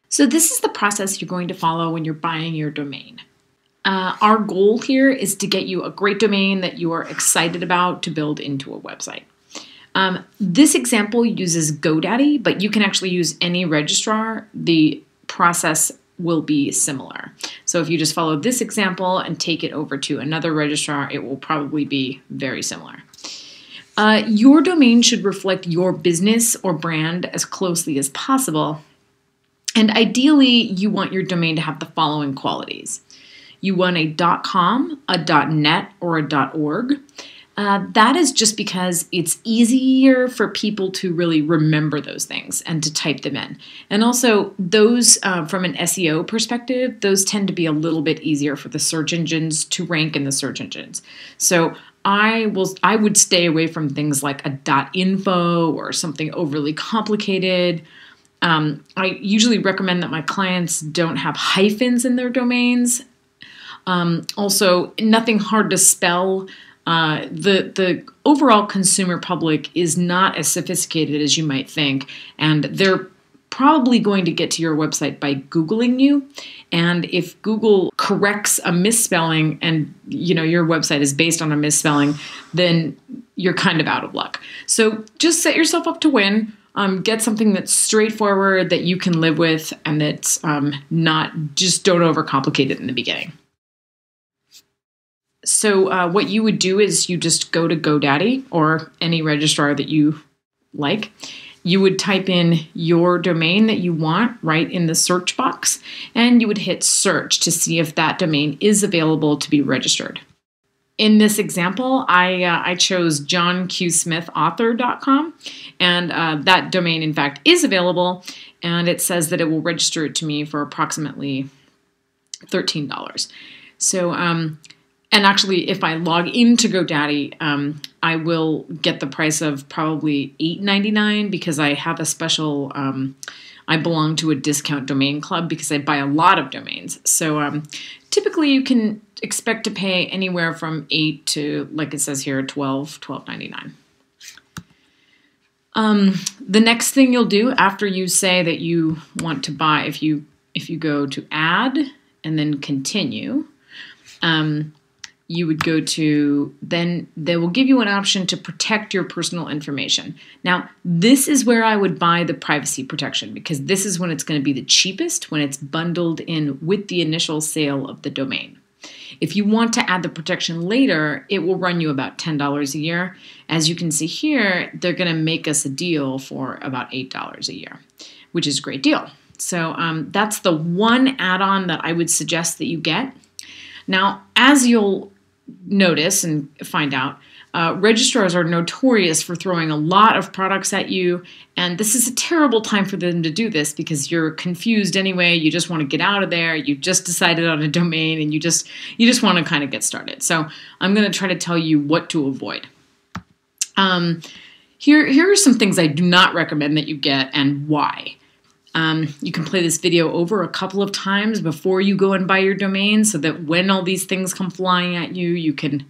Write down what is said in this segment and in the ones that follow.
So this is the process you're going to follow when you're buying your domain. Our goal here is to get you a great domain that you are excited about to build into a website. This example uses GoDaddy, but you can actually use any registrar. The process will be similar. So if you just follow this example and take it over to another registrar, it will probably be very similar. Your domain should reflect your business or brand as closely as possible. And ideally, you want your domain to have the following qualities. You want a .com, a .net, or a .org. That is just because it's easier for people to really remember those things and to type them in. And also, those, from an SEO perspective, those tend to be a little bit easier for the search engines to rank in the search engines. So I would stay away from things like a .info or something overly complicated. I usually recommend that my clients don't have hyphens in their domains. Also, nothing hard to spell. The overall consumer public is not as sophisticated as you might think, and they're probably going to get to your website by Googling you. And if Google corrects a misspelling and your website is based on a misspelling, then you're kind of out of luck. So just set yourself up to win. Get something that's straightforward, that you can live with, and that's just don't overcomplicate it in the beginning. So what you would do is you just go to GoDaddy or any registrar that you like. You would type in your domain that you want right in the search box, and you would hit search to see if that domain is available to be registered. In this example, I chose johnqsmithauthor.com, and that domain, in fact, is available, and it says that it will register it to me for approximately $13. So, and actually, if I log into GoDaddy, I will get the price of probably $8.99 because I have a special, I belong to a discount domain club because I buy a lot of domains. So typically you can expect to pay anywhere from $8 to, like it says here, $12.99. The next thing you'll do after you say that you want to buy, if you go to add and then continue, you would go to, then they will give you an option to protect your personal information. Now, this is where I would buy the privacy protection because this is when it's going to be the cheapest, when it's bundled in with the initial sale of the domain. If you want to add the protection later, it will run you about $10 a year. As you can see here, they're going to make us a deal for about $8 a year, which is a great deal. So that's the one add-on that I would suggest that you get. Now, as you'll notice and find out, registrars are notorious for throwing a lot of products at you, and this is a terrible time for them to do this because you're confused anyway. You just want to get out of there. You just decided on a domain, and you just want to kind of get started. So I'm going to try to tell you what to avoid. Here are some things I do not recommend that you get and why. You can play this video over a couple of times before you go and buy your domain so that when all these things come flying at you, you can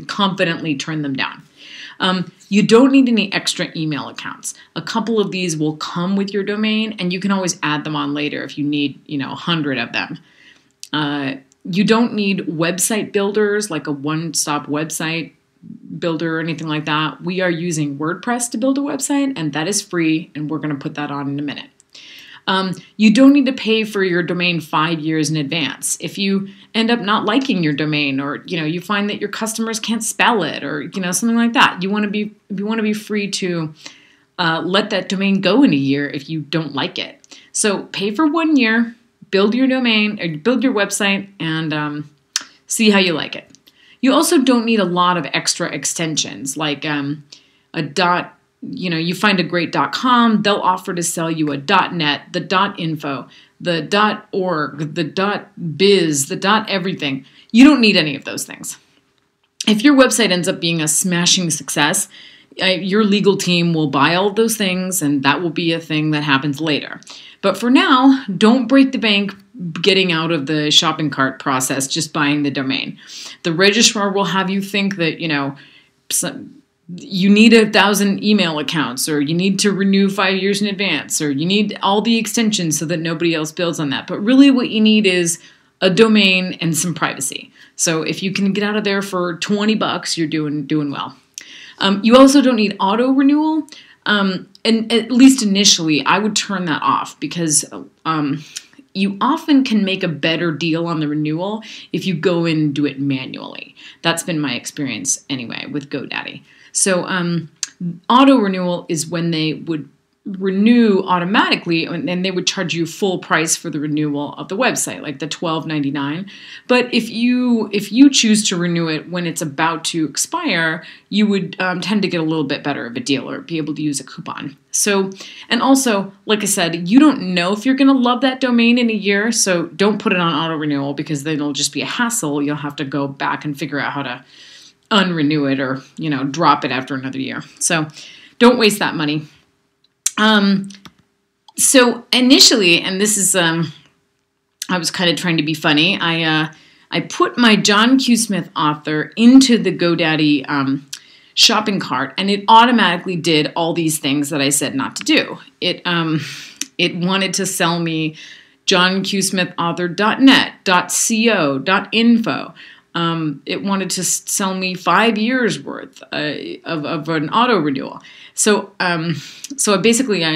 confidently turn them down. You don't need any extra email accounts. A couple of these will come with your domain, and you can always add them on later if you need, 100 of them. You don't need website builders like a one-stop website builder or anything like that. We are using WordPress to build a website, and that is free, and we're going to put that on in a minute. You don't need to pay for your domain 5 years in advance. If you end up not liking your domain, or you find that your customers can't spell it, or something like that, you want to be free to let that domain go in a year if you don't like it. So pay for 1 year, build your domain, or build your website, and see how you like it. You also don't need a lot of extra extensions like a dot. You find a great .com, they'll offer to sell you a .net, the .info, the .org, the .biz, the .everything. You don't need any of those things. If your website ends up being a smashing success, your legal team will buy all of those things, and that will be a thing that happens later. But for now, don't break the bank getting out of the shopping cart process, just buying the domain. The registrar will have you think that, you need 1,000 email accounts, or you need to renew 5 years in advance, or you need all the extensions so that nobody else builds on that. But really what you need is a domain and some privacy. So if you can get out of there for $20, you're doing well. You also don't need auto renewal. And at least initially, I would turn that off, because you often can make a better deal on the renewal if you go in and do it manually. That's been my experience anyway with GoDaddy. So auto renewal is when they would renew automatically, and they would charge you full price for the renewal of the website, like the $12.99. But if you choose to renew it when it's about to expire, you would tend to get a little bit better of a deal, or be able to use a coupon. So, and also, like I said, you don't know if you're going to love that domain in a year, so don't put it on auto renewal, because then it'll just be a hassle. You'll have to go back and figure out how to unrenew it, or drop it after another year. So don't waste that money. So initially, and this is, I was kind of trying to be funny, I put my John Q. Smith author into the GoDaddy shopping cart, and it automatically did all these things that I said not to do. It wanted to sell me johnqsmithauthor.net, .co, .info. It wanted to sell me 5 years worth of an auto renewal. So I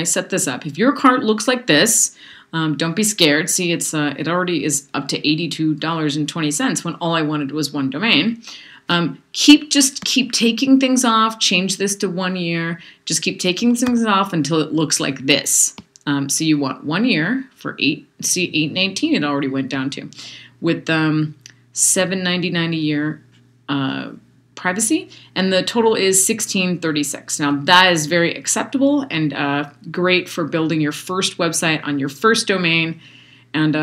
set this up. If your cart looks like this, don't be scared. See, it already is up to $82.20 when all I wanted was one domain. Just keep taking things off. Change this to 1 year. Just keep taking things off until it looks like this. So you want 1 year for $8.19. It already went down to, with $7.99 a year privacy, and the total is $16.36. Now that is very acceptable and great for building your first website on your first domain, and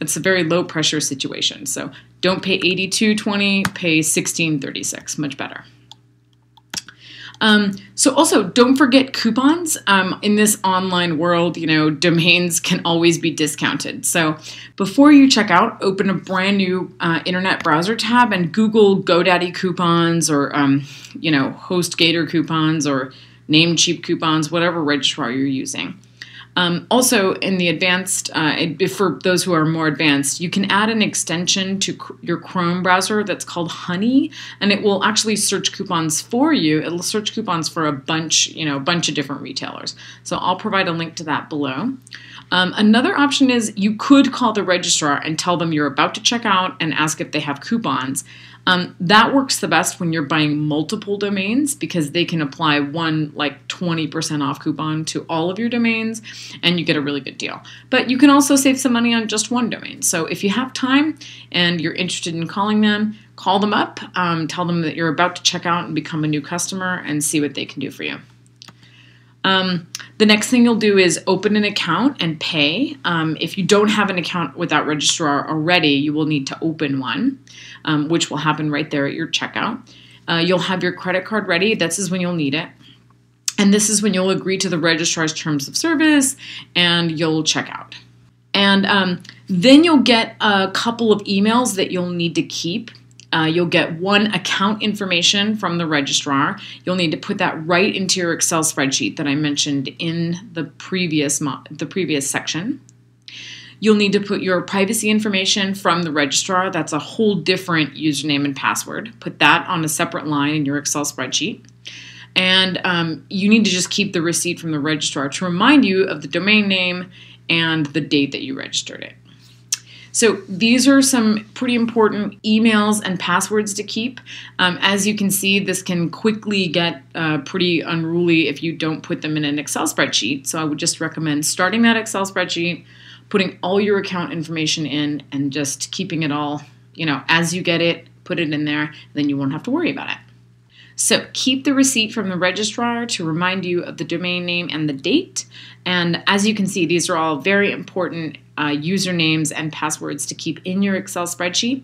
it's a very low pressure situation. So don't pay $82.20, pay $16.36, much better. So also, don't forget coupons. In this online world, domains can always be discounted. So before you check out, open a brand new internet browser tab and Google GoDaddy coupons, or HostGator coupons, or Namecheap coupons, whatever registrar you're using. Also, in the advanced, for those who are more advanced, you can add an extension to your Chrome browser that's called Honey, and it will actually search coupons for you. It'll search coupons for a bunch of different retailers. So I'll provide a link to that below. Another option is you could call the registrar and tell them you're about to check out and ask if they have coupons. That works the best when you're buying multiple domains, because they can apply one 20% off coupon to all of your domains, and you get a really good deal. But you can also save some money on just one domain. So if you have time and you're interested in calling them, call them up, tell them that you're about to check out and become a new customer, and see what they can do for you. The next thing you'll do is open an account and pay. If you don't have an account with that registrar already, you will need to open one, which will happen right there at your checkout. You'll have your credit card ready. This is when you'll need it. And this is when you'll agree to the registrar's terms of service, and you'll check out. And then you'll get a couple of emails that you'll need to keep. You'll get one account information from the registrar. You'll need to put that right into your Excel spreadsheet that I mentioned in the previous section. You'll need to put your privacy information from the registrar. That's a whole different username and password. Put that on a separate line in your Excel spreadsheet. And you need to just keep the receipt from the registrar to remind you of the domain name and the date that you registered it. So these are some pretty important emails and passwords to keep. As you can see, this can quickly get pretty unruly if you don't put them in an Excel spreadsheet. So I would just recommend starting that Excel spreadsheet, putting all your account information in, and just keeping it all, as you get it, put it in there, then you won't have to worry about it. So keep the receipt from the registrar to remind you of the domain name and the date. And as you can see, these are all very important usernames and passwords to keep in your Excel spreadsheet.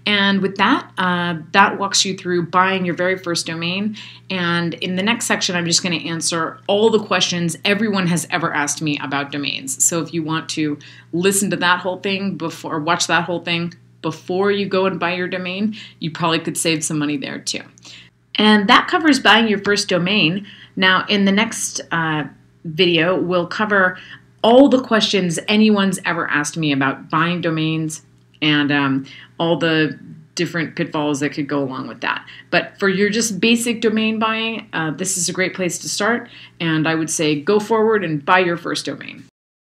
And with that, that walks you through buying your very first domain. And in the next section, I'm just going to answer all the questions everyone has ever asked me about domains. So if you want to listen to that whole thing or watch that whole thing before you go and buy your domain, you probably could save some money there too. And that covers buying your first domain. Now, in the next video, we'll cover all the questions anyone's ever asked me about buying domains and all the different pitfalls that could go along with that. But for your just basic domain buying, this is a great place to start. And I would say go forward and buy your first domain.